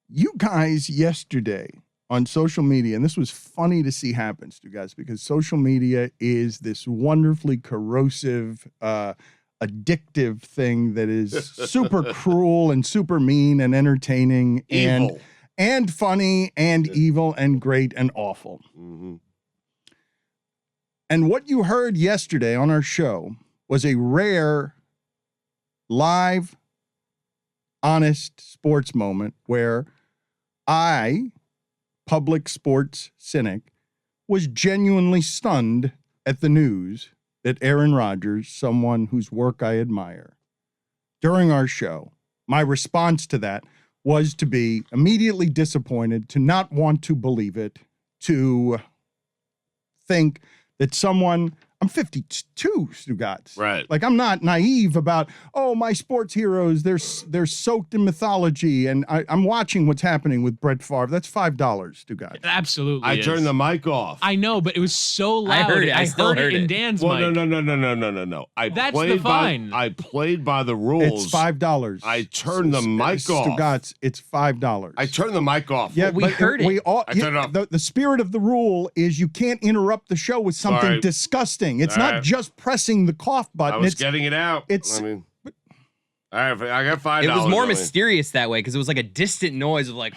You guys yesterday on social media, and this was funny to see happen, Stu guys, because social media is this wonderfully corrosive, addictive thing that is super cruel and super mean and entertaining and funny and evil and great and awful. Mm-hmm. And what you heard yesterday on our show was a rare, live, honest sports moment where I, public sports cynic, was genuinely stunned at the news that Aaron Rodgers, someone whose work I admire, during our show, my response to that was to be immediately disappointed, to not want to believe it, to think that someone, I'm 52, Stugotz. Right. Like, I'm not naive about, oh, my sports heroes, they're soaked in mythology, and I'm watching what's happening with Brett Favre. That's $5, Stugotz. It absolutely I is. turned the mic off. I know, but it was so loud. I heard it. I still heard in it. Dan's Well, mic. no. That's the fine. I played by the rules. It's $5. I turned the mic off. Stugotz, it's $5. I turned the mic off. Yeah, we but heard it. We all, I turned it off. The spirit of the rule is you can't interrupt the show with something Sorry. disgusting. It's All not right. just pressing the cough button. I was It's getting it out. it's- I mean, all right, I got $5. It was more I mean, mysterious that way because it was like a distant noise of like.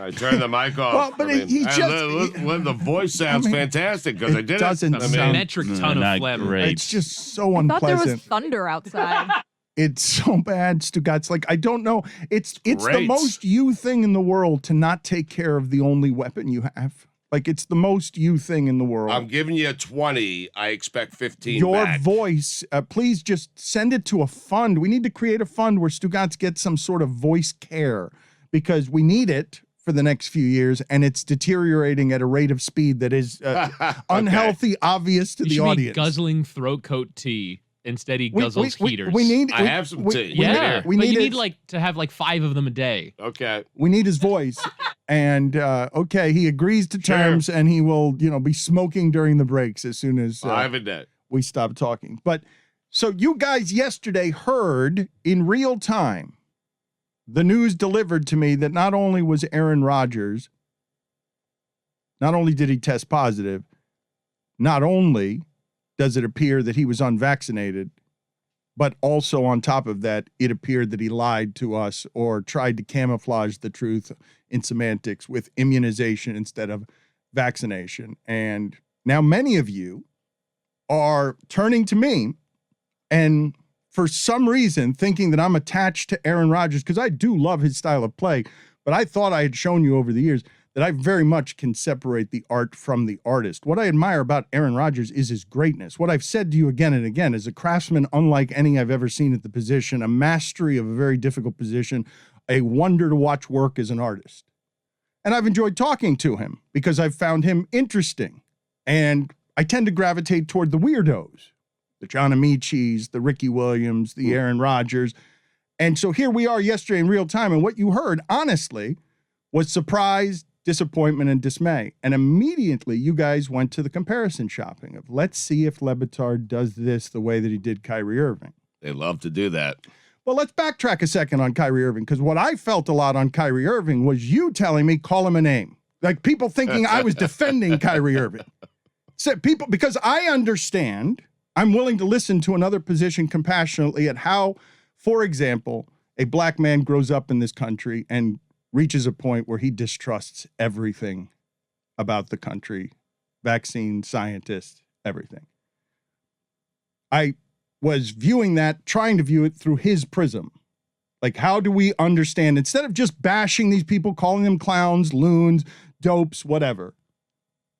I turned the mic off. Well, but he just- the voice sounds fantastic because I did doesn't it. A sound- metric ton of Not phlegm. great. it's just so I thought there was unpleasant. thunder outside. It's so bad, Stugotz. Like, I don't know. It's the Great. most you thing in the world to not take care of the only weapon you have. Like, it's the most you thing in the world. I'm giving you 20. I expect 15 Your back. voice, please just send it to a fund. We need to create a fund where Stugotz gets some sort of voice care because we need it for the next few years, and it's deteriorating at a rate of speed that is unhealthy, obvious to You the should be audience. guzzling throat coat tea. Instead, he guzzles heaters. We need. I have some tea. Yeah, we but need you it. need like to have like 5 of them a day. Okay. We need his voice. And okay, he agrees to Sure. terms, and he will, be smoking during the breaks as soon as 5 a day. we stop talking. But so you guys yesterday heard in real time the news delivered to me that not only was Aaron Rodgers, not only did he test positive, not only does it appear that he was unvaccinated, but also on top of that, it appeared that he lied to us or tried to camouflage the truth in semantics with immunization instead of vaccination. And now many of you are turning to me and for some reason thinking that I'm attached to Aaron Rodgers because I do love his style of play, but I thought I had shown you over the years that I very much can separate the art from the artist. What I admire about Aaron Rodgers is his greatness. What I've said to you again and again is a craftsman unlike any I've ever seen at the position, a mastery of a very difficult position, a wonder to watch work as an artist. And I've enjoyed talking to him because I've found him interesting. And I tend to gravitate toward the weirdos, the John Amichis, the Ricky Williams, the Aaron Rodgers. And so here we are yesterday in real time. And what you heard, honestly, was surprise, disappointment, and dismay. And immediately you guys went to the comparison shopping of let's see if Batard does this the way that he did Kyrie Irving. They love to do that. Well, let's backtrack a second on Kyrie Irving, because what I felt a lot on Kyrie Irving was you telling me, call him a name. Like people thinking I was defending Kyrie Irving. So people, because I understand, I'm willing to listen to another position compassionately at how, for example, a black man grows up in this country and reaches a point where he distrusts everything about the country, vaccine, scientists, everything. I was viewing that, trying to view it through his prism. Like, how do we understand, instead of just bashing these people, calling them clowns, loons, dopes, whatever,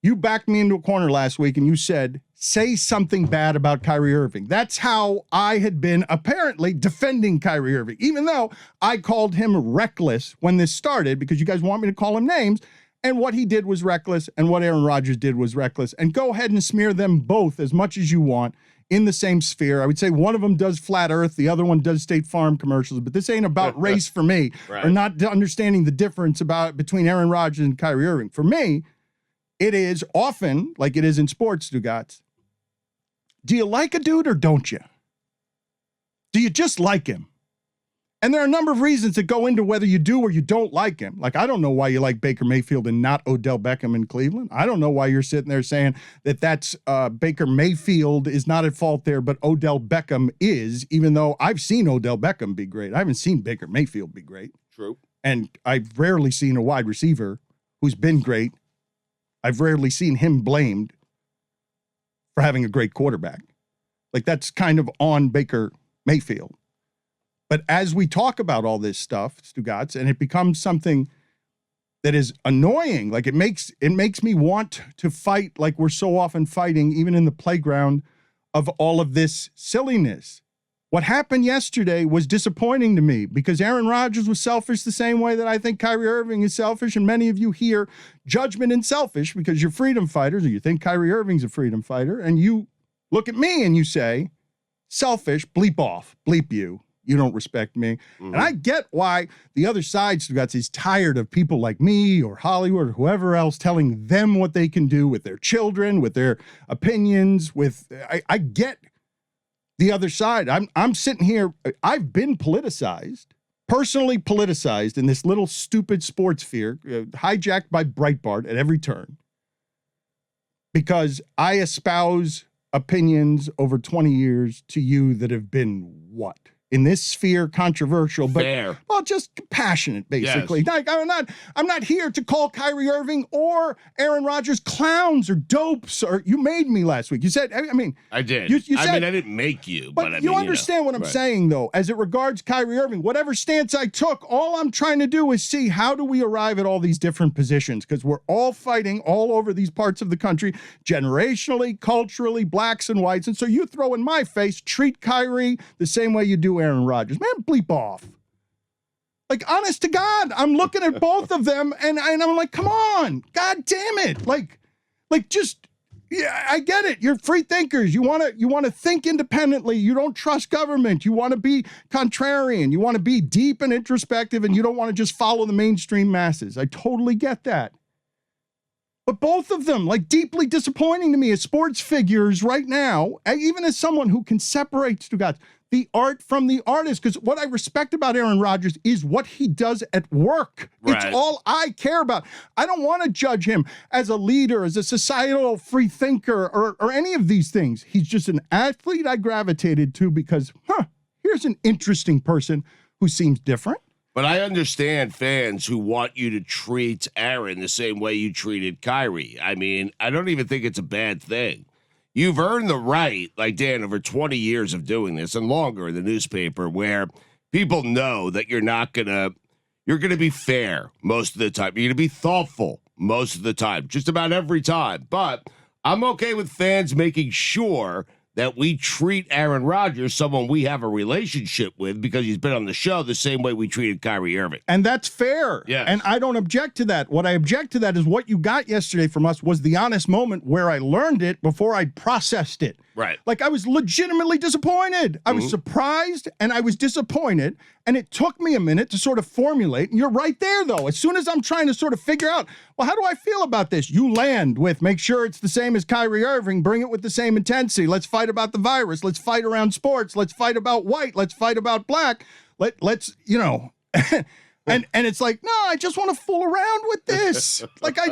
you backed me into a corner last week and you said, say something bad about Kyrie Irving. That's how I had been apparently defending Kyrie Irving, even though I called him reckless when this started because you guys want me to call him names. And what he did was reckless and what Aaron Rodgers did was reckless. And go ahead and smear them both as much as you want in the same sphere. I would say one of them does Flat Earth, the other one does State Farm commercials, but this ain't about race for me, Right. or not understanding the difference between Aaron Rodgers and Kyrie Irving. For me, it is often, like it is in sports, Stugotz, do you like a dude or don't you? Do you just like him? And there are a number of reasons that go into whether you do or you don't like him. Like, I don't know why you like Baker Mayfield and not Odell Beckham in Cleveland. I don't know why you're sitting there saying that that's Baker Mayfield is not at fault there, but Odell Beckham is, even though I've seen Odell Beckham be great. I haven't seen Baker Mayfield be great. True. And I've rarely seen a wide receiver who's been great. I've rarely seen him blamed for having a great quarterback. Like, that's kind of on Baker Mayfield. But as we talk about all this stuff, Stugotz, and it becomes something that is annoying, like it makes me want to fight like we're so often fighting, even in the playground of all of this silliness. What happened yesterday was disappointing to me because Aaron Rodgers was selfish the same way that I think Kyrie Irving is selfish, and many of you hear judgment in selfish because you're freedom fighters or you think Kyrie Irving's a freedom fighter, and you look at me and you say, selfish, bleep off, bleep you. You don't respect me. Mm-hmm. And I get why the other side, Stugotz, is tired of people like me or Hollywood or whoever else telling them what they can do with their children, with their opinions, I get the other side. I'm sitting here, I've been politicized, personally politicized in this little stupid sports sphere, hijacked by Breitbart at every turn, because I espouse opinions over 20 years to you that have been what? In this sphere, controversial, but fair. Well, just passionate, basically. Yes. Like, I'm not here to call Kyrie Irving or Aaron Rodgers clowns or dopes. Or you made me last week. You said, I mean, I did. You said, I didn't make you, but I mean, you understand what I'm saying, though. As it regards Kyrie Irving, whatever stance I took, all I'm trying to do is see how do we arrive at all these different positions, because we're all fighting all over these parts of the country, generationally, culturally, blacks and whites. And so you throw in my face, treat Kyrie the same way you do Aaron Rodgers. Man, bleep off. Like, honest to God, I'm looking at both of them and I'm like, come on, God damn it. Like just, yeah, I get it. You're free thinkers. You want to think independently. You don't trust government. You want to be contrarian. You want to be deep and introspective, and you don't want to just follow the mainstream masses. I totally get that. But both of them, like, deeply disappointing to me as sports figures right now, even as someone who can separate, Stugotz, the art from the artist, because what I respect about Aaron Rodgers is what he does at work. Right. It's all I care about. I don't want to judge him as a leader, as a societal free thinker, or any of these things. He's just an athlete I gravitated to because, here's an interesting person who seems different. But I understand fans who want you to treat Aaron the same way you treated Kyrie. I mean, I don't even think it's a bad thing. You've earned the right, like Dan, over 20 years of doing this and longer in the newspaper, where people know that you're going to be fair most of the time. You're going to be thoughtful most of the time, just about every time. But I'm okay with fans making sure that we treat Aaron Rodgers, someone we have a relationship with because he's been on the show, the same way we treated Kyrie Irving. And that's fair. Yeah. And I don't object to that. What I object to that is what you got yesterday from us was the honest moment where I learned it before I processed it. Right. Like, I was legitimately disappointed. I was surprised and I was disappointed. And it took me a minute to sort of formulate. And you're right there, though. As soon as I'm trying to sort of figure out, well, how do I feel about this? You land with, make sure it's the same as Kyrie Irving. Bring it with the same intensity. Let's fight about the virus. Let's fight around sports. Let's fight about white. Let's fight about black. Let's, you know. And it's like, no, I just want to fool around with this.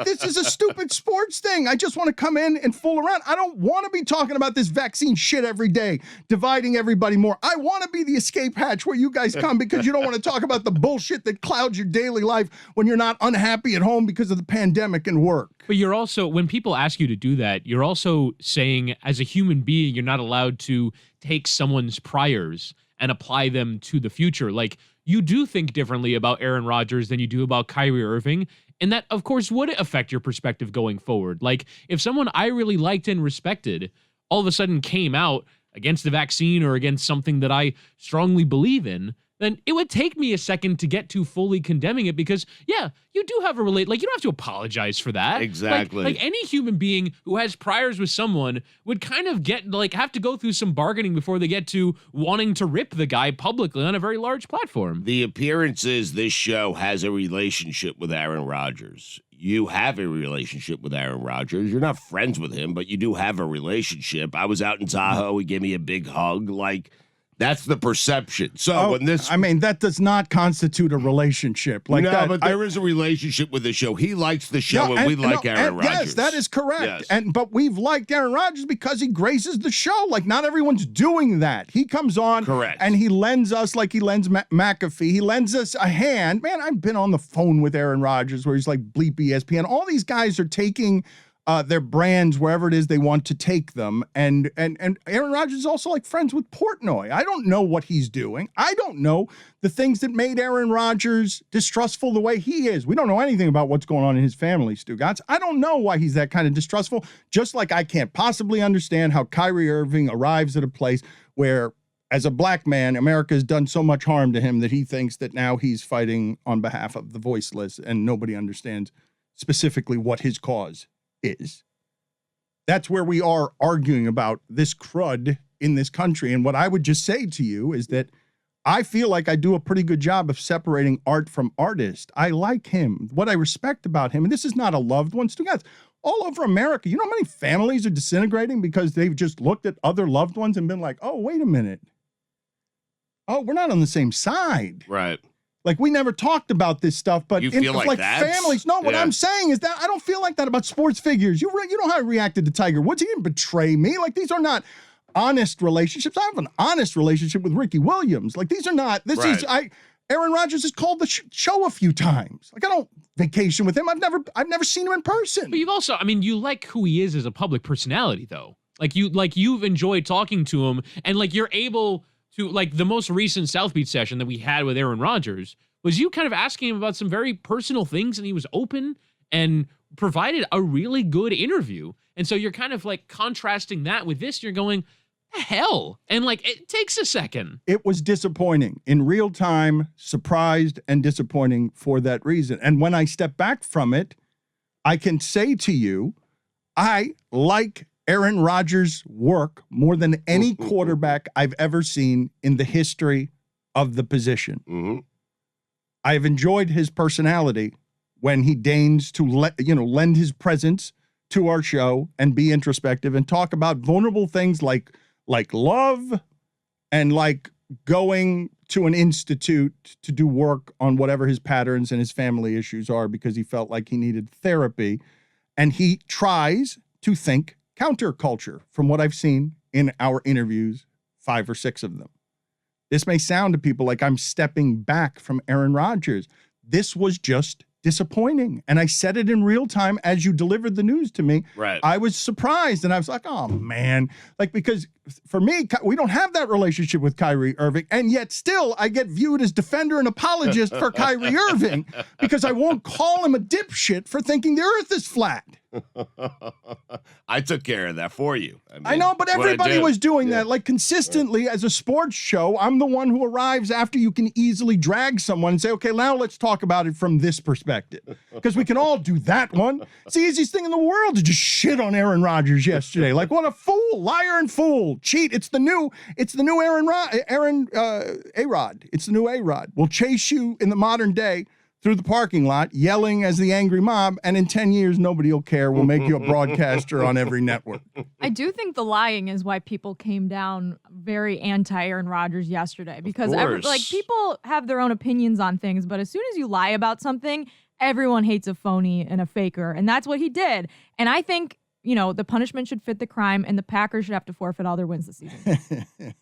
This is a stupid sports thing. I just want to come in and fool around. I don't want to be talking about this vaccine shit every day, dividing everybody more. I want to be the escape hatch where you guys come because you don't want to talk about the bullshit that clouds your daily life when you're not unhappy at home because of the pandemic and work. But you're also, when people ask you to do that, you're also saying as a human being, you're not allowed to take someone's priors and apply them to the future. Like, you do think differently about Aaron Rodgers than you do about Kyrie Irving, and that, of course, would affect your perspective going forward. Like, if someone I really liked and respected all of a sudden came out against the vaccine or against something that I strongly believe in, then it would take me a second to get to fully condemning it because, yeah, you do have a you don't have to apologize for that. Exactly. Like any human being who has priors with someone would kind of have to go through some bargaining before they get to wanting to rip the guy publicly on a very large platform. The appearances this show has a relationship with Aaron Rodgers. You have a relationship with Aaron Rodgers. You're not friends with him, but you do have a relationship. I was out in Tahoe. He gave me a big hug. Like, That's the perception. So when this, I mean, that does not constitute a relationship. Like no, that, but there is a relationship with the show. He likes the show, and we like Aaron Rodgers. Yes, that is correct. Yes. But we've liked Aaron Rodgers because he graces the show. Like, not everyone's doing that. He comes on, Correct. and he lends us, like he lends McAfee, he lends us a hand. Man, I've been on the phone with Aaron Rodgers where he's like, bleep ESPN. All these guys are taking their brands wherever it is they want to take them. And Aaron Rodgers is also like friends with Portnoy. I don't know what he's doing. I don't know the things that made Aaron Rodgers distrustful the way he is. We don't know anything about what's going on in his family, Stugotz. I don't know why he's that kind of distrustful, just like I can't possibly understand how Kyrie Irving arrives at a place where, as a black man, America has done so much harm to him that he thinks that now he's fighting on behalf of the voiceless and nobody understands specifically what his cause is. That's where we are arguing about this crud in this country. And what I would just say to you is that I feel like I do a pretty good job of separating art from artist. I like him. What I respect about him, and this is not a loved one, Stugotz, all over America, you know how many families are disintegrating because they've just looked at other loved ones and been like, oh, wait a minute. Oh, we're not on the same side. Right. Like, we never talked about this stuff, but You feel like that's- families. No, what yeah. I'm saying is that I don't feel like that about sports figures. You know how I reacted to Tiger Woods. He didn't betray me. Like, these are not honest relationships. I have an honest relationship with Ricky Williams. Like, these are not. Aaron Rodgers has called the show a few times. Like, I don't vacation with him. I've never seen him in person. But you've also, I mean, you like who he is as a public personality, though. You've enjoyed talking to him, and like you're able to, like, the most recent South Beach session that we had with Aaron Rodgers was you kind of asking him about some very personal things, and he was open and provided a really good interview. And so you're kind of like contrasting that with this. You're going, the hell? And like, it takes a second. It was disappointing in real time, surprised and disappointing for that reason. And when I step back from it, I can say to you, I like Aaron Rodgers' work more than any quarterback I've ever seen in the history of the position. Mm-hmm. I have enjoyed his personality when he deigns to lend his presence to our show and be introspective and talk about vulnerable things like love and like going to an institute to do work on whatever his patterns and his family issues are because he felt like he needed therapy. And he tries to think counterculture from what I've seen in our interviews, 5 or 6 of them. This may sound to people like I'm stepping back from Aaron Rodgers. This was just disappointing. And I said it in real time as you delivered the news to me. Right. I was surprised and I was like, oh man. Like, because for me, we don't have that relationship with Kyrie Irving. And yet still I get viewed as defender and apologist for Kyrie Irving because I won't call him a dipshit for thinking the earth is flat. I took care of that for you. I know, but everybody was doing Yeah. that. Like, consistently as a sports show, I'm the one who arrives after you can easily drag someone and say, okay, now let's talk about it from this perspective. Because we can all do that one. It's the easiest thing in the world to just shit on Aaron Rodgers yesterday. Like, what a fool, liar and fool, cheat. It's the new A-Rod. It's the new A-Rod. Will chase you in the modern day through the parking lot, yelling as the angry mob, and in 10 years, nobody will care. We'll make you a broadcaster on every network. I do think the lying is why people came down very anti-Aaron Rodgers yesterday, because people have their own opinions on things, but as soon as you lie about something, everyone hates a phony and a faker, and that's what he did. And I think, the punishment should fit the crime, and the Packers should have to forfeit all their wins this season.